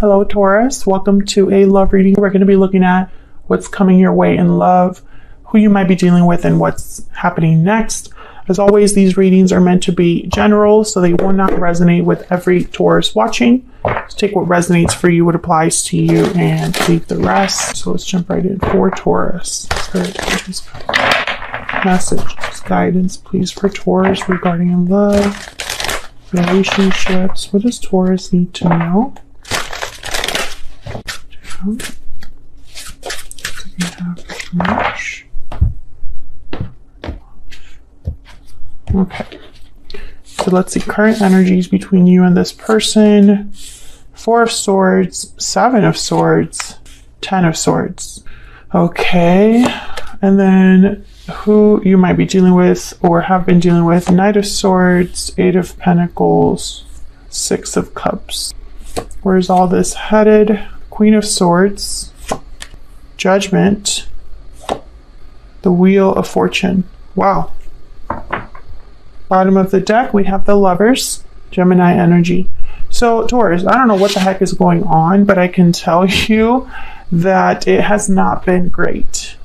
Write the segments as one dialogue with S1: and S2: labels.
S1: Hello, Taurus. Welcome to a love reading. We're going to be looking at what's coming your way in love, who you might be dealing with, and what's happening next. As always, these readings are meant to be general, so they will not resonate with every Taurus watching. So take what resonates for you, what applies to you, and leave the rest. So let's jump right in for Taurus. Spirit, messages, guidance, please, for Taurus regarding love, relationships. What does Taurus need to know? March. Okay. So let's see current energies between you and this person. 4 of Swords, 7 of Swords, 10 of Swords. Okay. And then who you might be dealing with or have been dealing with. Knight of Swords, 8 of Pentacles, 6 of Cups. Where's all this headed? Queen of Swords, Judgment, the Wheel of Fortune. Wow. Bottom of the deck, we have the Lovers, Gemini energy. So Taurus, I don't know what the heck is going on, but I can tell you that it has not been great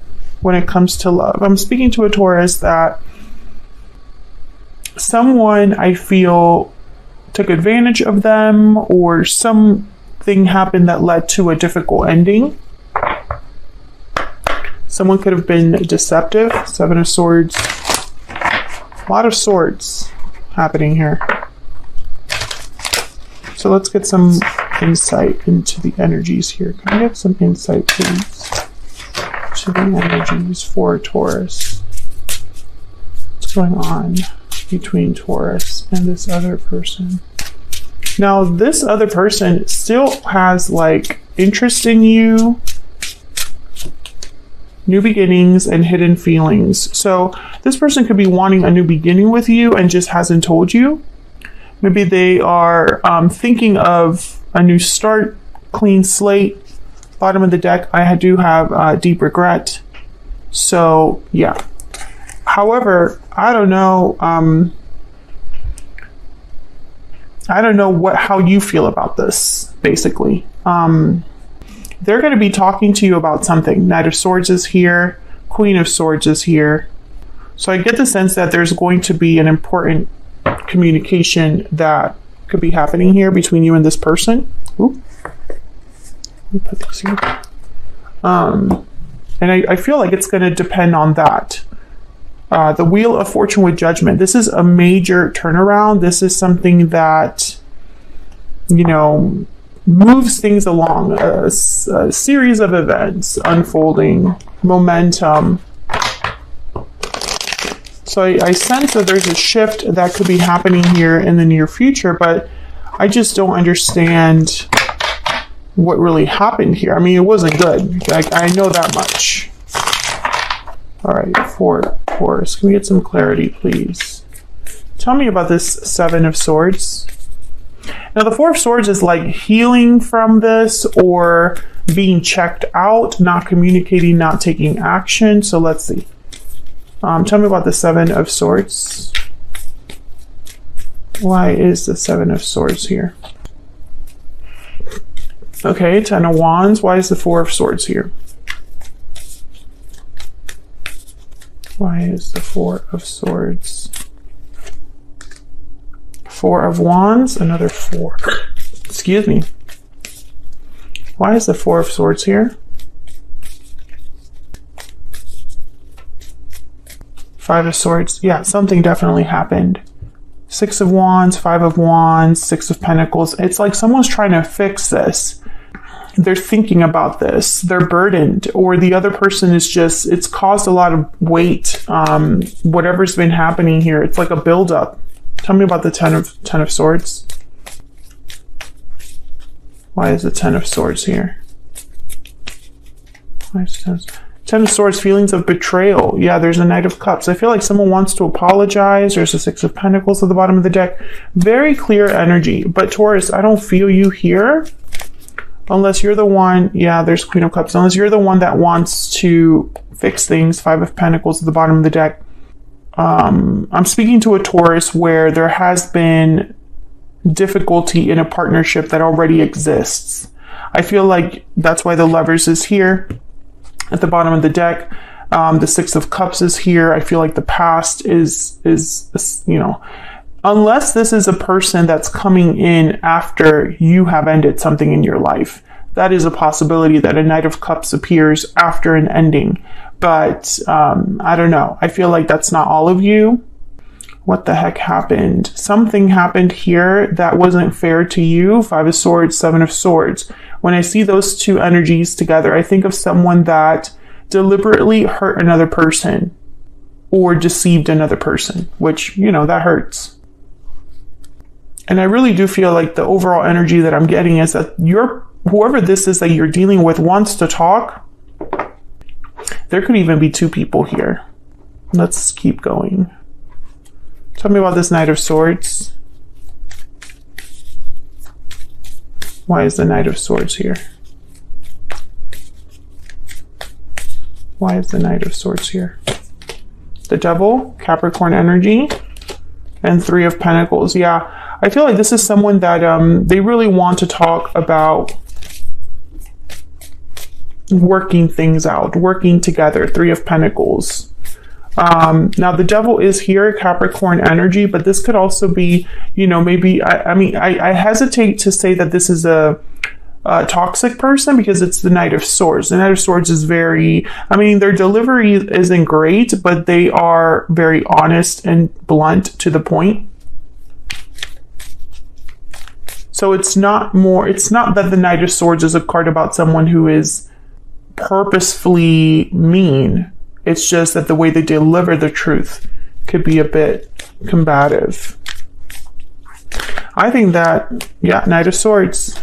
S1: when it comes to love. I'm speaking to a Taurus that someone I feel took advantage of them, or something happened that led to a difficult ending. Someone could have been deceptive. 7 of Swords. A lot of swords happening here. So let's get some insight into the energies here. Can I get some insight, please, to the energies for Taurus? What's going on between Taurus and this other person? Now, this other person still has like interest in you, new beginnings, and hidden feelings. So this person could be wanting a new beginning with you and just hasn't told you. Maybe they are thinking of a new start, clean slate. Bottom of the deck, I do have deep regret. So yeah. However, I don't know how you feel about this, basically. They're going to be talking to you about something. Knight of Swords is here. Queen of Swords is here. So I get the sense that there's going to be an important communication that could be happening here between you and this person. Ooh. Let me put this here. And I feel like it's going to depend on that. The Wheel of Fortune with Judgment. This is a major turnaround. This is something that, you know, moves things along. A series of events unfolding, momentum. So I sense that there's a shift that could be happening here in the near future, but I just don't understand what really happened here. I mean, it wasn't good. I know that much. All right, for Taurus, can we get some clarity, please? Tell me about this 7 of Swords. Now, the 4 of Swords is like healing from this or being checked out, not communicating, not taking action. So let's see. Tell me about the 7 of Swords. Why is the 7 of Swords here? Okay, 10 of Wands. Why is the 4 of Swords here? Why is the 4 of Swords? 4 of Wands, another 4. Excuse me. Why is the 4 of Swords here? 5 of Swords. Yeah, something definitely happened. 6 of Wands, 5 of Wands, 6 of Pentacles. It's like someone's trying to fix this. They're thinking about this. They're burdened, or the other person is just, it's caused a lot of weight. Whatever's been happening here, it's like a buildup. Tell me about the 10 of Swords. Why is the 10 of Swords here? Why is the 10 of Swords, feelings of betrayal. Yeah, there's a Knight of Cups. I feel like someone wants to apologize. There's a 6 of Pentacles at the bottom of the deck. Very clear energy. But Taurus, I don't feel you here. Unless you're the one, yeah, there's Queen of Cups. Unless you're the one that wants to fix things. 5 of Pentacles at the bottom of the deck. I'm speaking to a Taurus where there has been difficulty in a partnership that already exists. I feel like that's why the Lovers is here at the bottom of the deck. The Six of Cups is here. I feel like the past is, you know, unless this is a person that's coming in after you have ended something in your life. That is a possibility that a Knight of Cups appears after an ending. But I don't know. I feel like that's not all of you. What the heck happened? Something happened here that wasn't fair to you. Five of Swords, Seven of Swords. When I see those two energies together, I think of someone that deliberately hurt another person or deceived another person, which, you know, that hurts. And I really do feel like the overall energy that I'm getting is that whoever this is that you're dealing with wants to talk. There could even be two people here. Let's keep going. Tell me about this Knight of Swords. Why is the Knight of Swords here? Why is the Knight of Swords here? The Devil, Capricorn energy, and Three of Pentacles. Yeah, I feel like this is someone that they really want to talk about working things out, working together. Three of Pentacles. Now the Devil is here, Capricorn energy, but this could also be, you know, maybe, I hesitate to say that this is a toxic person because it's the Knight of Swords. The Knight of Swords is very, I mean, their delivery isn't great, but they are very honest and blunt to the point. So it's not that the Knight of Swords is a card about someone who is purposefully mean. It's just that the way they deliver the truth could be a bit combative. I think that, yeah, Knight of Swords.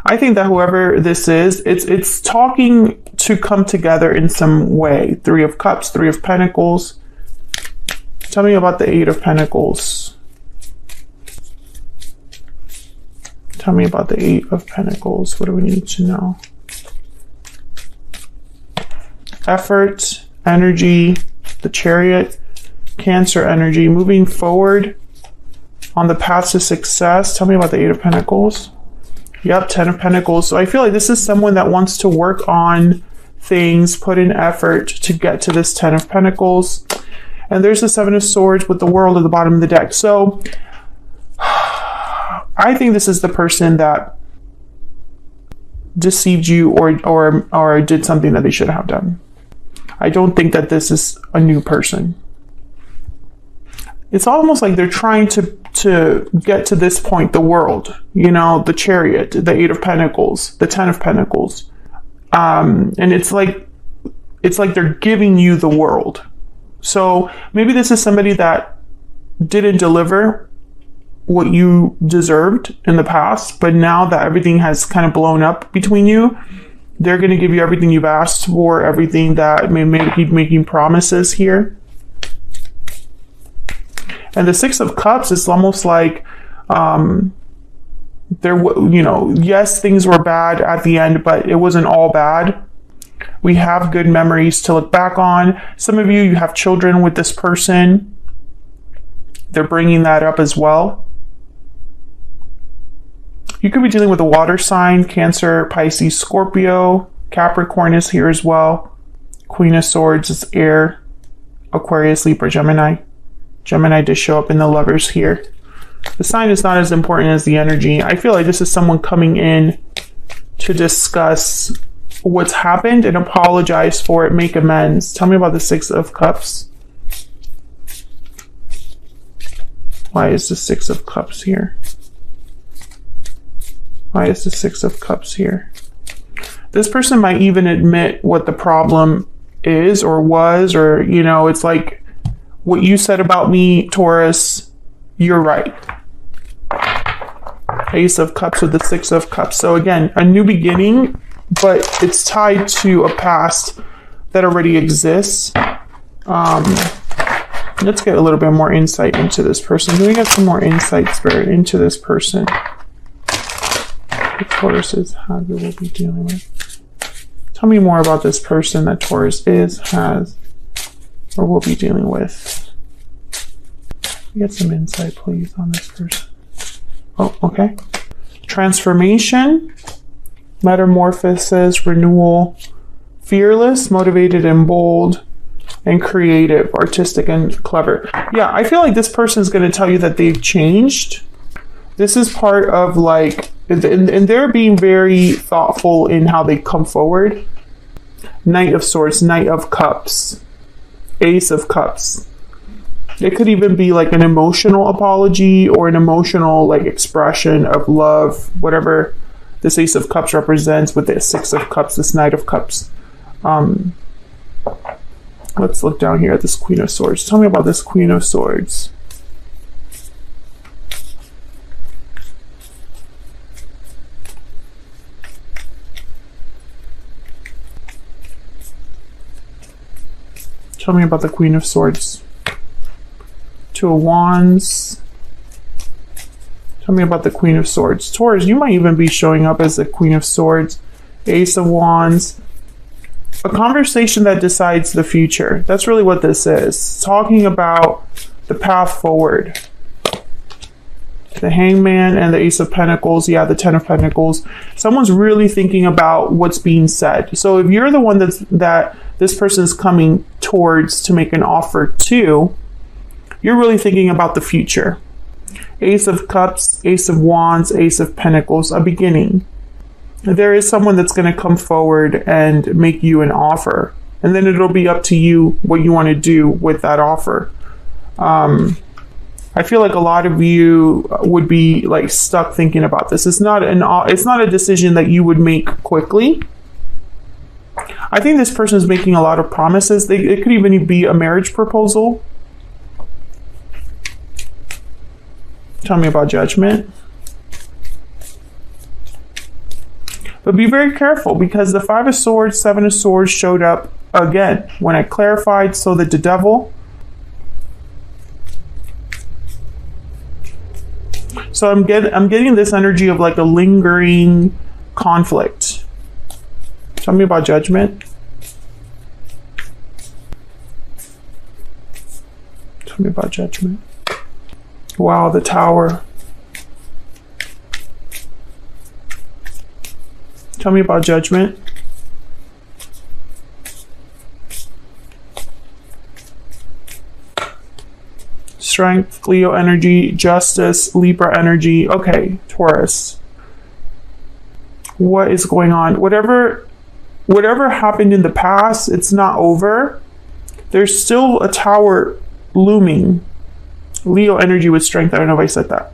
S1: I think that whoever this is, it's talking to come together in some way. Three of Cups, Three of Pentacles. Tell me about the Eight of Pentacles. Tell me about the Eight of Pentacles. What do we need to know? Effort, energy, the Chariot, Cancer energy, moving forward on the path to success. Tell me about the Eight of Pentacles. Yep, Ten of Pentacles. So I feel like this is someone that wants to work on things, put in effort to get to this Ten of Pentacles. And there's the Seven of Swords with the World at the bottom of the deck. So I think this is the person that deceived you or did something that they should have done. I don't think that this is a new person. It's almost like they're trying to get to this point, the World, you know, the Chariot, the Eight of Pentacles, the Ten of Pentacles. And it's like they're giving you the world. So maybe this is somebody that didn't deliver what you deserved in the past, but now that everything has kind of blown up between you, they're going to give you everything you've asked for, everything that may keep making promises here. And the Six of Cups is almost like, you know, yes, things were bad at the end, but it wasn't all bad. We have good memories to look back on. Some of you have children with this person. They're bringing that up as well. You could be dealing with a water sign, Cancer, Pisces, Scorpio. Capricorn is here as well. Queen of Swords is air. Aquarius, Libra, Gemini. Gemini does show up in the Lovers here. The sign is not as important as the energy. I feel like this is someone coming in to discuss what's happened and apologize for it, make amends. Tell me about the Six of Cups. Why is the Six of Cups here? Why is the Six of Cups here? This person might even admit what the problem is or was, or, you know, it's like, what you said about me, Taurus, you're right. Ace of Cups with the Six of Cups. So again, a new beginning, but it's tied to a past that already exists. Let's get a little bit more insight into this person. Can we get some more insight, Spirit, into this person? The Tauruses have, will be dealing with. Tell me more about this person that Taurus is, has, or will be dealing with. Get some insight, please, on this person. Oh, okay. Transformation, metamorphosis, renewal, fearless, motivated, and bold, and creative, artistic, and clever. Yeah, I feel like this person is going to tell you that they've changed. This is part of like, and they're being very thoughtful in how they come forward. Knight of Swords, Knight of Cups, Ace of Cups. It could even be like an emotional apology or an emotional like expression of love, whatever this Ace of Cups represents with the Six of Cups, this Knight of Cups. Let's look down here at this Queen of Swords. Tell me about this Queen of Swords. Tell me about the Queen of Swords. Two of Wands. Tell me about the Queen of Swords. Taurus, you might even be showing up as the Queen of Swords. Ace of Wands. A conversation that decides the future. That's really what this is. Talking about the path forward. The Hangman and the Ace of Pentacles. Yeah, the Ten of Pentacles. Someone's really thinking about what's being said. So if you're the one that this person is coming towards to make an offer to, you're really thinking about the future. Ace of Cups, Ace of Wands, Ace of Pentacles, a beginning. There is someone that's going to come forward and make you an offer. And then it'll be up to you what you want to do with that offer. I feel like a lot of you would be like stuck thinking about this. It's not a decision that you would make quickly. I think this person is making a lot of promises. It could even be a marriage proposal. Tell me about Judgment. But be very careful because the Five of Swords, Seven of Swords showed up again. When I clarified, so that the Devil. So I'm getting this energy of like a lingering conflict. Tell me about Judgment. Tell me about Judgment. Wow, the Tower. Tell me about Judgment. Strength, Leo energy, Justice, Libra energy. Okay, Taurus. What is going on? Whatever happened in the past, it's not over. There's still a Tower looming. Leo energy with Strength. I don't know if I said that.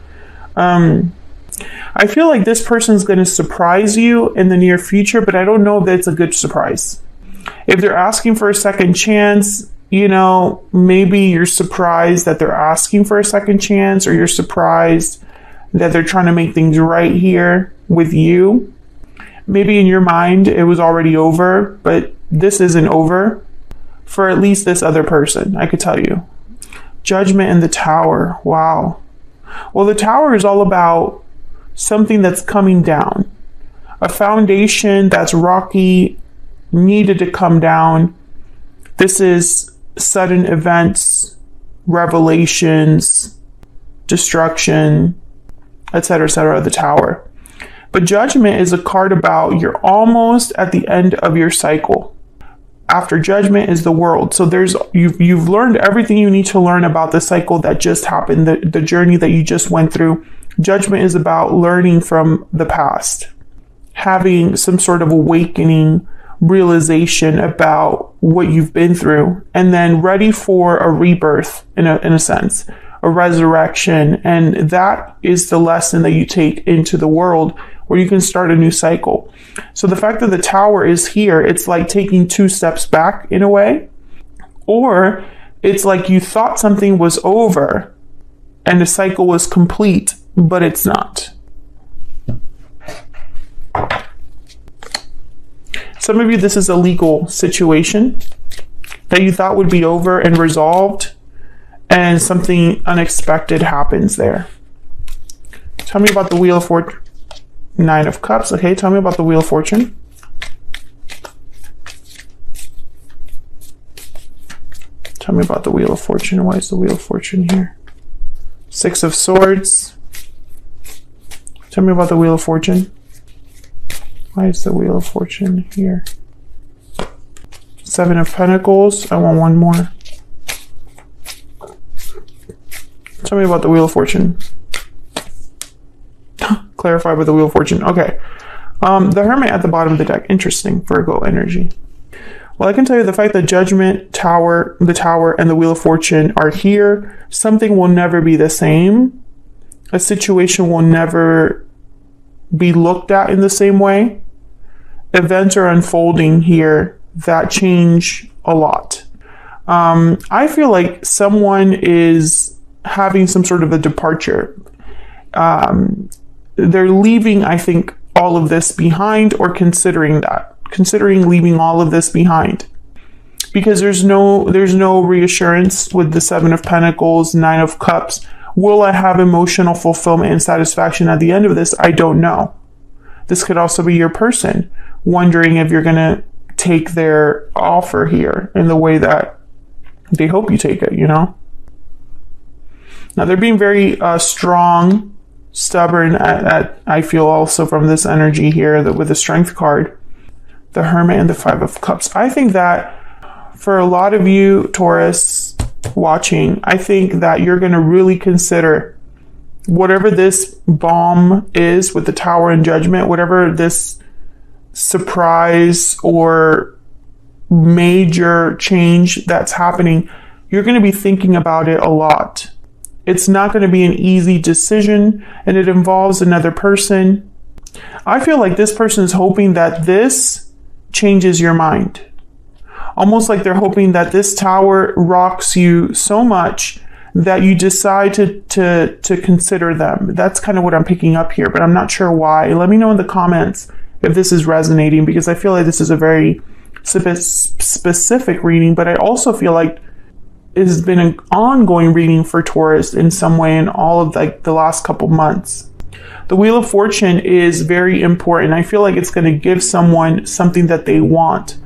S1: I feel like this person's going to surprise you in the near future, but I don't know if that's a good surprise. If they're asking for a second chance, you know, maybe you're surprised that they're asking for a second chance, or you're surprised that they're trying to make things right here with you. Maybe in your mind it was already over, but this isn't over for at least this other person, I could tell you. Judgment and the Tower. Wow. Well, the Tower is all about something that's coming down. A foundation that's rocky, needed to come down. This is sudden events, revelations, destruction, etc., the Tower. But Judgment is a card about you're almost at the end of your cycle. After Judgment is the World. So you've learned everything you need to learn about the cycle that just happened, the journey that you just went through. Judgment is about learning from the past, having some sort of awakening, realization about what you've been through, and then ready for a rebirth in a sense, a resurrection. And that is the lesson that you take into the world where you can start a new cycle. So the fact that the Tower is here, it's like taking 2 steps back in a way, or it's like you thought something was over and the cycle was complete, but it's not. Some of you, this is a legal situation that you thought would be over and resolved, and something unexpected happens there. Tell me about the Wheel of Fortune. 9 of Cups. Okay, tell me about the Wheel of Fortune. Tell me about the Wheel of Fortune. Why is the Wheel of Fortune here? 6 of Swords. Tell me about the Wheel of Fortune. Why is the Wheel of Fortune here? Seven of Pentacles. I want one more. Tell me about the Wheel of Fortune. Clarify with the Wheel of Fortune. Okay. The Hermit at the bottom of the deck. Interesting. Virgo energy. Well, I can tell you the fact that Judgment, Tower, the Tower, and the Wheel of Fortune are here, something will never be the same. A situation will never be looked at in the same way. Events are unfolding here that change a lot. I feel like someone is having some sort of a departure. They're leaving, I think, all of this behind, or considering leaving all of this behind, because there's no reassurance with the Seven of Pentacles, Nine of Cups. Will I have emotional fulfillment and satisfaction at the end of this? I don't know. This could also be your person wondering if you're going to take their offer here in the way that they hope you take it, you know? Now, they're being very strong, stubborn, I feel also from this energy here, that with the Strength card, the Hermit, and the Five of Cups. I think that for a lot of you, Taurus, watching, I think that you're going to really consider whatever this bomb is with the Tower and Judgment, whatever this surprise or major change that's happening, you're going to be thinking about it a lot. It's not going to be an easy decision, and it involves another person. I feel like this person is hoping that this changes your mind. Almost like they're hoping that this Tower rocks you so much that you decide to consider them. That's kind of what I'm picking up here, but I'm not sure why. Let me know in the comments if this is resonating, because I feel like this is a very specific reading, but I also feel like it has been an ongoing reading for Taurus in some way in all of like the last couple months. The Wheel of Fortune is very important. I feel like it's going to give someone something that they want,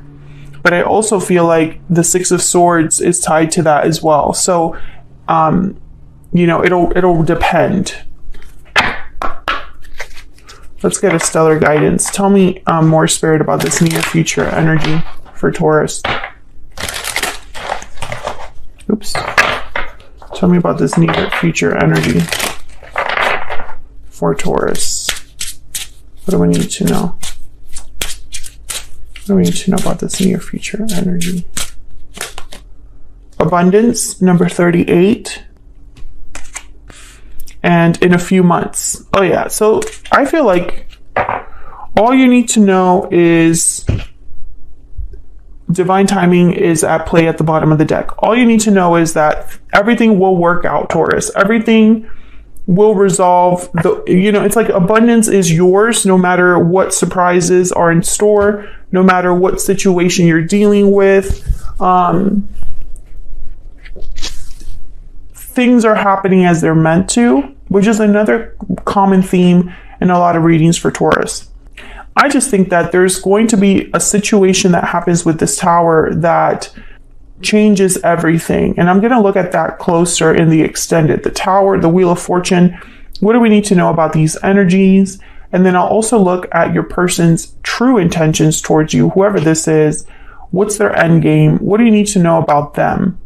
S1: but I also feel like the Six of Swords is tied to that as well. So, you know, it'll depend. Let's get a stellar guidance. Tell me more, Spirit, about this near future energy for Taurus. Oops. Tell me about this near future energy for Taurus. What do we need to know? What do we need to know about this near future energy? Abundance, number 38. And in a few months. Oh yeah, so I feel like all you need to know is divine timing is at play at the bottom of the deck. All you need to know is that everything will work out, Taurus. Everything will resolve. It's like abundance is yours no matter what surprises are in store, no matter what situation you're dealing with. Things are happening as they're meant to, which is another common theme in a lot of readings for Taurus. I just think that there's going to be a situation that happens with this Tower that changes everything. And I'm going to look at that closer in the extended. The Tower, the Wheel of Fortune. What do we need to know about these energies? And then I'll also look at your person's true intentions towards you, whoever this is. What's their end game? What do you need to know about them?